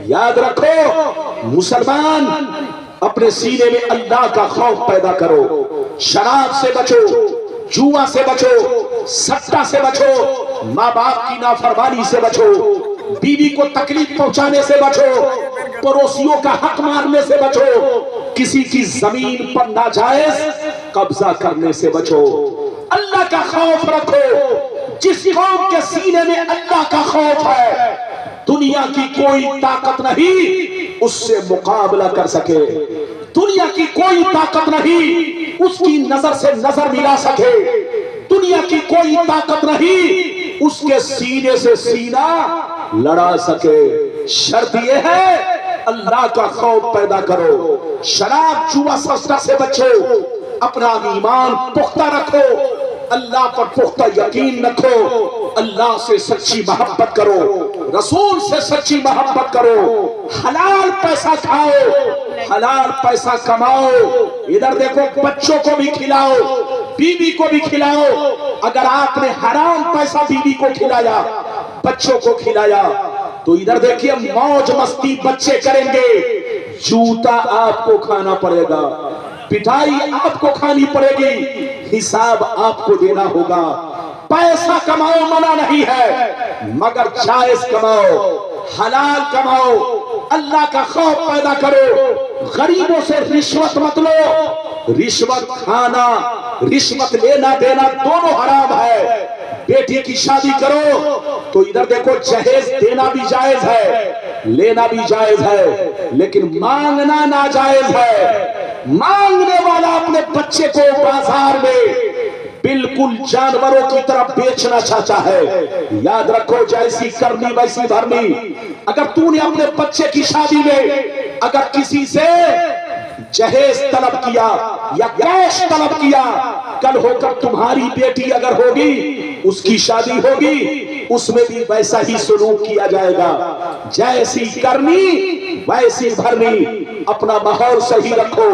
یاد رکھو مسلمان اپنے سینے میں اللہ کا خوف پیدا کرو، شراب سے بچو، جوا سے بچو، سٹا سے بچو، ماں باپ کی نافرمانی سے بچو، بیوی کو تکلیف پہنچانے سے بچو، پڑوسیوں کا حق مارنے سے بچو، کسی کی زمین پر ناجائز قبضہ کرنے سے بچو، اللہ کا خوف رکھو۔ جس قوم کے سینے میں اللہ کا خوف ہے دنیا کی کوئی طاقت نہیں اس سے مقابلہ کر سکے، دنیا کی کوئی طاقت نہیں اس کی نظر سے نظر ملا سکے، دنیا کی کوئی طاقت نہیں اس کے سینے سے سینہ لڑا سکے۔ شرط یہ ہے اللہ کا خوف پیدا کرو، شراب جوا سستا سے بچو، اپنا ایمان پختہ رکھو، اللہ پر پختہ یقین رکھو، اللہ سے سچی محبت کرو، رسول سے سچی محبت کرو، حلال پیسہ کھاؤ، حلال پیسہ کماؤ، ادھر دیکھو بچوں کو بھی کھلاؤ، بیوی کو بھی کھلاؤ۔ اگر آپ نے حرام پیسہ بیوی کو کھلایا، بچوں کو کھلایا تو ادھر دیکھیے موج مستی بچے کریں گے، جوتا آپ کو کھانا پڑے گا، پٹائی آپ کو کھانی پڑے گی، حساب آپ کو دینا ہوگا۔ پیسہ کماؤ منع نہیں ہے مگر جائز کماؤ، حلال کماؤ، اللہ کا خوف پیدا کرو، غریبوں سے رشوت مت لو، رشوت کھانا رشوت لینا دینا دونوں حرام ہے۔ بیٹی کی شادی کرو تو ادھر دیکھو جہیز دینا بھی جائز ہے، لینا بھی جائز ہے، لیکن مانگنا ناجائز ہے۔ مانگنے والا اپنے بچے کو بازار میں بالکل جانوروں کی طرح بیچنا چاہتا ہے۔ یاد رکھو جیسی کرنی ویسی بھرنی۔ اگر تو نے اپنے بچے کی شادی میں اگر کسی سے جہیز طلب کیا یا کیش طلب کیا، کل ہو کر تمہاری بیٹی اگر ہوگی اس کی شادی ہوگی اس میں بھی ویسا ہی سلوک کیا جائے گا، جیسی کرنی ویسی بھرنی۔ اپنا ماحول صحیح رکھو،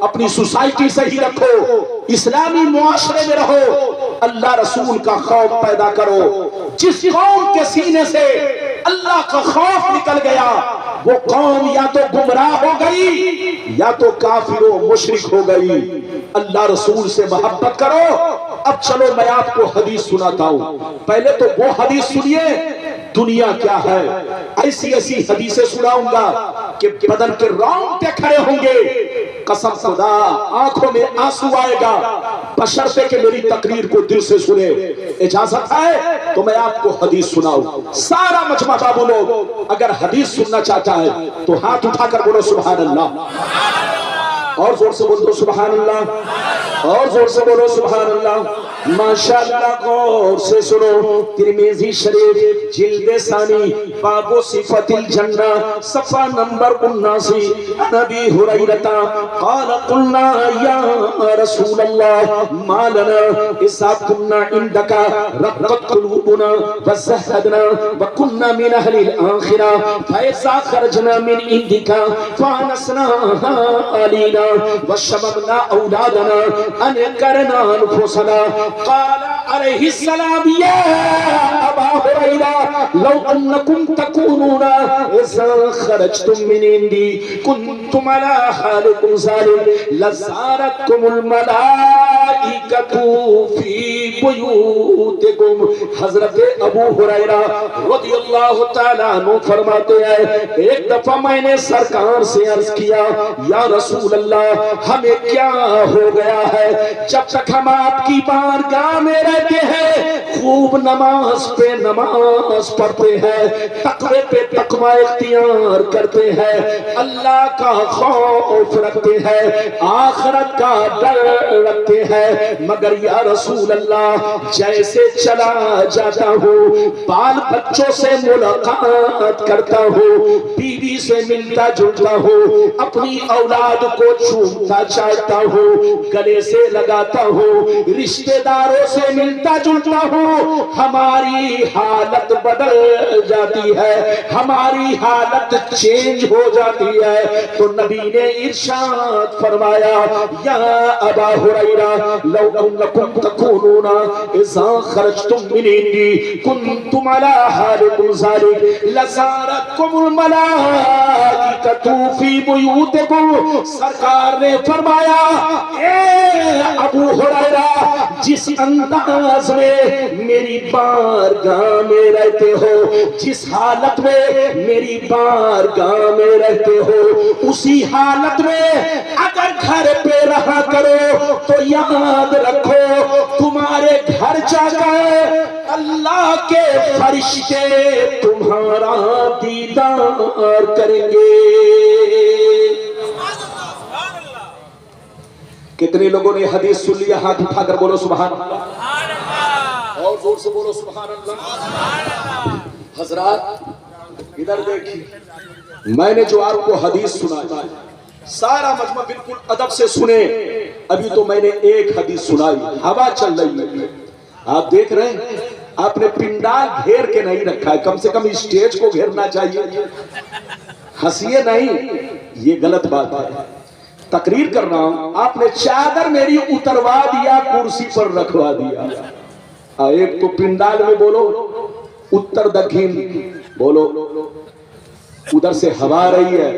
اپنی سوسائٹی صحیح رکھو، اسلامی معاشرے میں رہو، اللہ رسول کا خوف پیدا کرو۔ جس قوم کے سینے سے اللہ کا خوف نکل گیا وہ قوم یا تو گمراہ ہو گئی یا تو کافر و مشرک ہو گئی۔ اللہ رسول سے محبت کرو۔ اب چلو میں آپ کو حدیث سناتا ہوں، پہلے تو وہ حدیث سنیے دنیا کیا ہے، ایسی ایسی حدیثیں سناؤں گا کہ بدن کے رونگٹے کھڑے ہوں گے، قسم خدا آنکھوں میں آنسو آئے گا، بشرطے کہ میری تقریر کو دل سے سنے۔ اجازت ہے تو میں آپ کو حدیث سناؤں۔ سارا مجمع بابو لوگ اگر حدیث سننا چاہتا ہے تو ہاتھ اٹھا کر بولو سبحان اللہ، اور زور سے بولو سبحان اللہ، اور زور سے بولو سبحان اللہ۔ ماشاءاللہ غور سے سنو، ترمذی شریف جلد ثانی باب صفت الجنہ صفحہ نمبر 79، نبی ہریرہ قال قلنا یا رسول اللہ ما لنا اذا كنا عندك رقت قلوبنا وزهدنا وكنا من اهل الاخره فاذا خرجنا من عندك فانسنا علينا وشممنا اولادنا انكرنا انفسنا۔ قال علیہ السلام یا ابا ہریرہ لو انکم تکونون اذا خرجتم من عندی کنتم علی حالکم ذالک لزارتکم الملائکۃ فی بیوتکم۔ حضرت ابو ہریرہ رضی اللہ تعالیٰ عنہ فرماتے ہیں ایک دفعہ میں نے سرکار سے عرض کیا یا رسول اللہ ہمیں کیا ہو گیا ہے جب تک ہم آپ کی بارگاہ میں رہتے ہیں خوب نماز پہ نماز پڑھتے ہیں، تقوی پہ تقوی اختیار کرتے ہیں، اللہ کا خوف رکھتے ہیں، آخرت کا ڈر رکھتے ہیں، مگر یا رسول اللہ جیسے چلا جاتا ہوں بال بچوں سے ملاقات کرتا ہوں، بیوی سے ملتا جلتا ہوں، اپنی اولاد کو چومتا چاہتا ہوں، گلے سے لگاتا ہوں، رشتہ داروں سے ملتا جلتا ہوں، ہماری حالت بدل جاتی ہے، ہماری حالت چینج ہو جاتی ہے۔ تو نبی نے ارشاد فرمایا یا ابا ہریرہ لو انکم تکونون اذا خرجتم من عندی کنتم علی حالکم ذالک لزارتکم الملائکۃ فی بیوتکم. سرکار نے فرمایا اے ابو ہریرہ جس انداز میں میری بارگاہ میں رہتے ہو, جس حالت میں میری بارگاہ میں رہتے ہو, اسی حالت میں اگر گھر پہ رہا کرو تو یاد رکھو تمہارے گھر جا کر اللہ کے فرشتے تمہارا دیدار کریں گے. کتنے لوگوں نے حدیث سن لیا؟ ہاتھ اٹھا کر بولو سبحان اللہ, اور زور سے بولو سبحان اللہ. حضرات ادھر دیکھیے, میں نے جو آپ کو حدیث سنا سارا مجمع بالکل ادب سے سنے. ابھی تو میں نے ایک حدیث سنائی, ہوا چل رہی ہے, آپ دیکھ رہے ہیں. آپ نے پنڈال گھیر کے نہیں رکھا ہے, کم سے کم اسٹیج کو گھیرنا چاہیے. ہنسیے نہیں, یہ غلط بات ہے. تقریر کر رہا ہوں, آپ نے چادر میری اتروا دیا, کرسی پر رکھوا دیا. ایک تو پنڈال میں بولو اتر دکھن, بولو ادھر سے ہوا آ رہی ہے,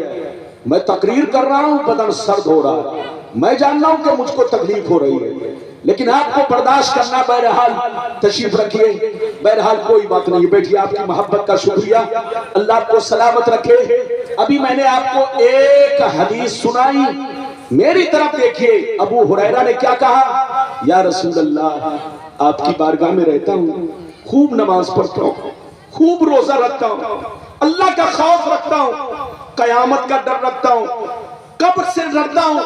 میں تقریر کر رہا ہوں, بدن سرد ہو رہا ہے, میں جاننا ہوں کہ مجھ کو تکلیف ہو رہی ہے, لیکن آپ کو برداشت کرنا. بہرحال تشریف رکھیے, بہرحال کوئی بات نہیں, بیٹھیے. آپ کی محبت کا شکریہ, اللہ آپ کو سلامت رکھے. ابھی میں نے آپ کو ایک حدیث سنائی, میری طرف دیکھیے. ابو ہریرہ نے کیا کہا؟ یا رسول اللہ آپ کی بارگاہ میں رہتا ہوں, خوب نماز پڑھتا ہوں, خوب روزہ رکھتا ہوں, اللہ کا خوف رکھتا ہوں, قیامت کا ڈر رکھتا ہوں, قبر سے ڈرتا ہوں,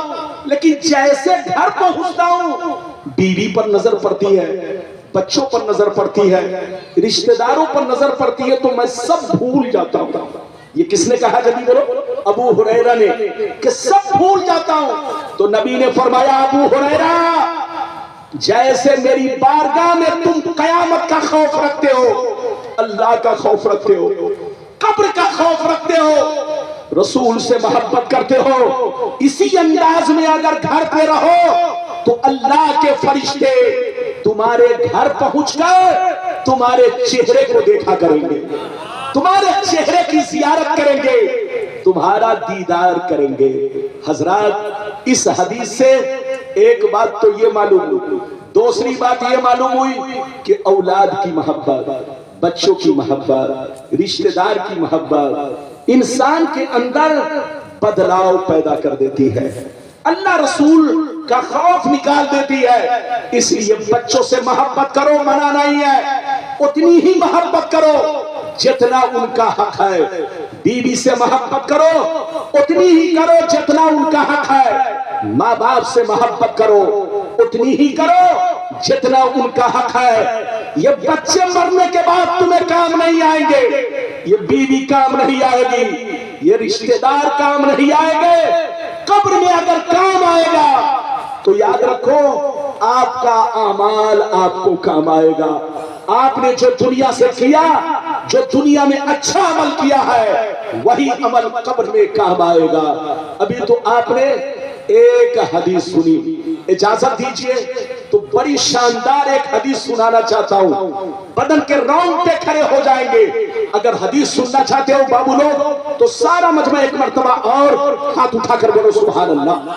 لیکن جیسے گھر پہنچتا ہوں بیوی پر نظر پڑتی ہے, بچوں پر نظر پڑتی ہے, رشتہ داروں پر نظر پڑتی ہے, تو میں سب بھول جاتا ہوں. یہ کس نے کہا جلدی بولو؟ ابو ہریرہ نے, کہ سب بھول جاتا ہوں. تو نبی نے فرمایا ابو ہریرہ جیسے میری بارگاہ میں تم قیامت کا خوف رکھتے ہو, اللہ کا خوف رکھتے ہو, قبر کا خوف رکھتے ہو, رسول سے محبت کرتے ہو, اسی انداز میں اگر گھر پہ رہو تو اللہ کے فرشتے تمہارے گھر پہنچ کر تمہارے چہرے کو دیکھا کریں گے, تمہارے چہرے کی زیارت کریں گے, تمہارا دیدار کریں گے. حضرات اس حدیث سے ایک بات تو یہ معلوم ہوئی, دوسری بات یہ معلوم ہوئی کہ اولاد کی محبت, بچوں کی محبت, رشتہ دار کی محبت انسان کے اندر بدلاؤ پیدا کر دیتی ہے, اللہ رسول کا خوف نکال دیتی ہے. اس لیے بچوں سے محبت کرو, منع نہیں ہے, اتنی ہی محبت کرو جتنا ان کا حق ہے. بیوی سے محبت کرو اتنی ہی کرو جتنا ان کا حق ہے. ماں باپ سے محبت کرو اتنی ہی کرو جتنا ان کا حق ہے. یہ بچے مرنے کے بعد تمہیں کام نہیں آئیں گے, یہ بیوی کام نہیں آئے گی, یہ رشتہ دار کام نہیں آئے گے. قبر میں اگر کام آئے گا تو یاد رکھو آپ کا اعمال آپ کو کام آئے گا. آپ نے جو دنیا سے کیا, جو دنیا میں اچھا عمل کیا ہے, وہی عمل قبر میں کام آئے گا. ابھی تو آپ نے ایک حدیث سنی, اجازت دیجئے تو بڑی شاندار ایک حدیث سنانا چاہتا ہوں, بدن کے رونگٹے کھڑے ہو جائیں گے. اگر حدیث سننا چاہتے ہو بابو لوگ تو سارا مجمع ایک مرتبہ اور ہاتھ اٹھا کر بولو سبحان اللہ,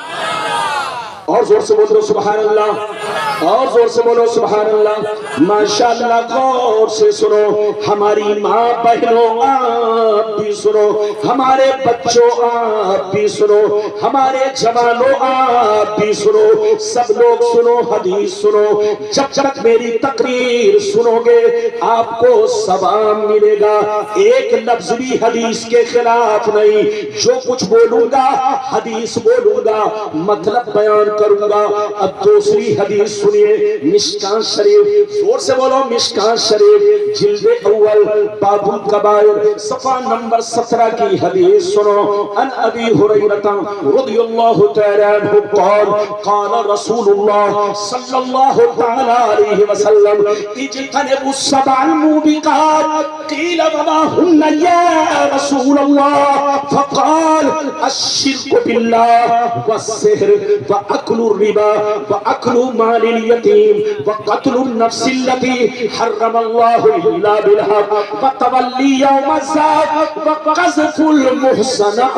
اور زور سے بولو سبحان اللہ, اور زور سے بولو سبحان اللہ. ماشاءاللہ غور سے سنو, ہماری ماں بہنوں آپ بھی سنو, ہمارے بچوں آپ بھی سنو, ہمارے جوانوں آپ بھی سنو, سب لوگ سنو, حدیث سنو. جب تک میری تقریر سنو گے آپ کو ثواب ملے گا. ایک لفظ بھی حدیث کے خلاف نہیں, جو کچھ بولوں گا حدیث بولوں گا, مطلب بیان کروں گا. اب دوسری حدیث سنیے, مشکاۃ شریف, زور سے بولو مشکاۃ شریف جلد اول باب الکبائر صفحہ نمبر 17 کی حدیث سنو. ان ابی ہریرہ رضی اللہ تعالی عنہ قال قال رسول اللہ صلی اللہ تعالی علیہ وسلم اجتنبوا السبع الموبقات قیل وما هن یا رسول اللہ فقال الشرك بالله والسحر وأكل الربا وأكل مال اليتيم وقتل النفس التي حرم الله إلا بالحق وتولي يوم الزحف وقذف المحصنات.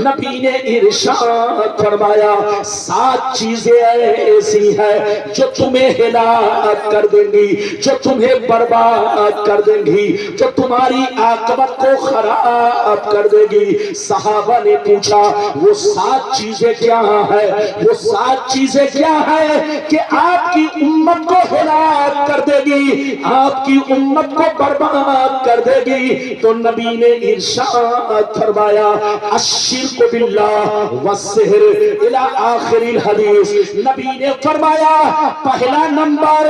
نبی نے ارشاد فرمایا 7 چیزیں ایسی ہیں جو تمہیں ہلاک کر دیں گی، جو تمہیں برباد کر دیں گی، جو تمہاری عاقبت کو خراب کر دے گی. صحابہ نے پوچھا وہ 7 چیزیں کیا ہیں؟ وہ 7 چیزیں کیا ہیں کہ آپ کی امت کو ہلاک کر دے گی، آپ کی امت کو برباد کر دے گی؟ تو نبی نے ارشاد فرمایا الشرک باللہ والسحر الی آخر الحدیث. نبی نے فرمایا پہلا نمبر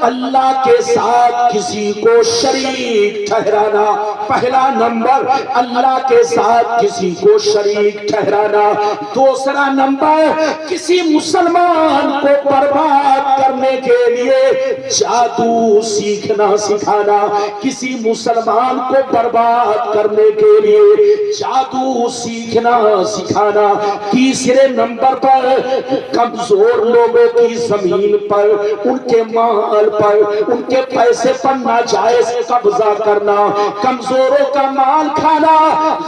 اللہ کے ساتھ کسی کو شریک ٹھہرانا. پہلا نمبر اللہ کے ساتھ کسی کو شریک ٹھہرانا. دوسرا نمبر کسی مسلمان کو برباد کرنے کے لیے جادو سیکھنا سکھانا. کسی مسلمان کو برباد کرنے کے لیے جادو سیکھنا سکھانا. تیسرے نمبر پر کمزور لوگوں کی زمین پر، ان کے مال پر، ان کے پیسے پر ناجائز قبضہ کرنا، کمزوروں کا مال کھانا،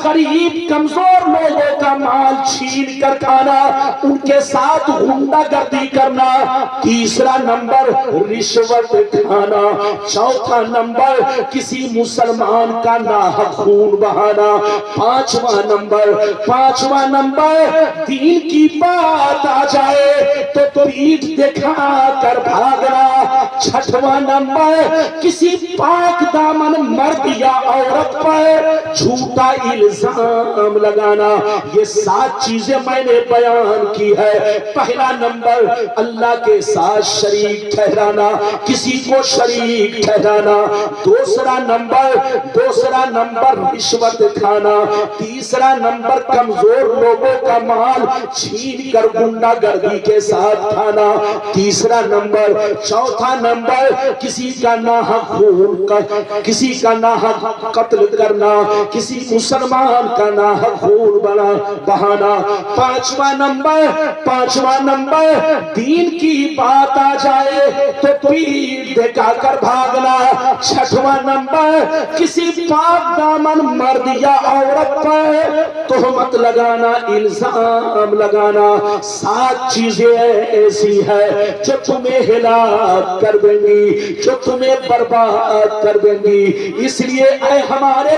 غریب کمزور لوگوں کا مال چھین کر کھانا، ان کے ساتھ غنڈہ گردی کرنا. تیسرا نمبر رشوت کھانا. چوتھا نمبر کسی مسلمان کا ناحق خون بہانا. پانچواں نمبر دین کی بات آ جائے تو پیٹھ دکھا کر بھاگنا. چھٹواں نمبر کسی پاک دامن مرد یا عورت پر جھوٹا الزام لگانا. یہ 7 چیزیں میں نے بیان کی ہے. پہلا نمبر اللہ کے ساتھ شریک ٹھہرانا، کسی کو شریک ٹھہرانا. دوسرا نمبر رشوت کھانا. تیسرا نمبر کمزور لوگوں کا مال چھین کر گنڈا گردی کے ساتھ کھانا. تیسرا نمبر. چوتھا نمبر کسی کا ناحق خون کسی کا ناحق قتل کرنا، کسی مسلمان کا ناحق خون بہانا. پانچواں نمبر دین کی بات آ جائے تو پیٹھ دکھا کر بھاگنا. چھٹواں نمبر کسی پاک دامن مرد یا عورت پر تہمت لگانا، الزام لگانا. 7 چیزیں ایسی ہیں جو تمہیں ہلاک کر دیں گی، جو تمہیں برباد کر دیں گی. اس لیے اے ہمارے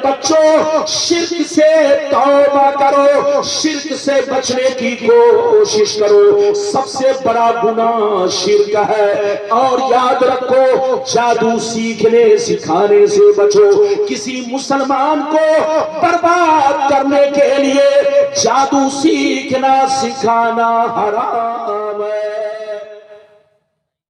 بچوں شرک سے توبہ کرو، شرک سے بچنے کی کوشش کرو. سب سے بڑا گناہ شرک ہے. اور یاد رکھو جادو سیکھنے سکھانے سے بچو. کسی مسلمان کو برباد کرنے کے لیے جادو سیکھنا سکھانا حرام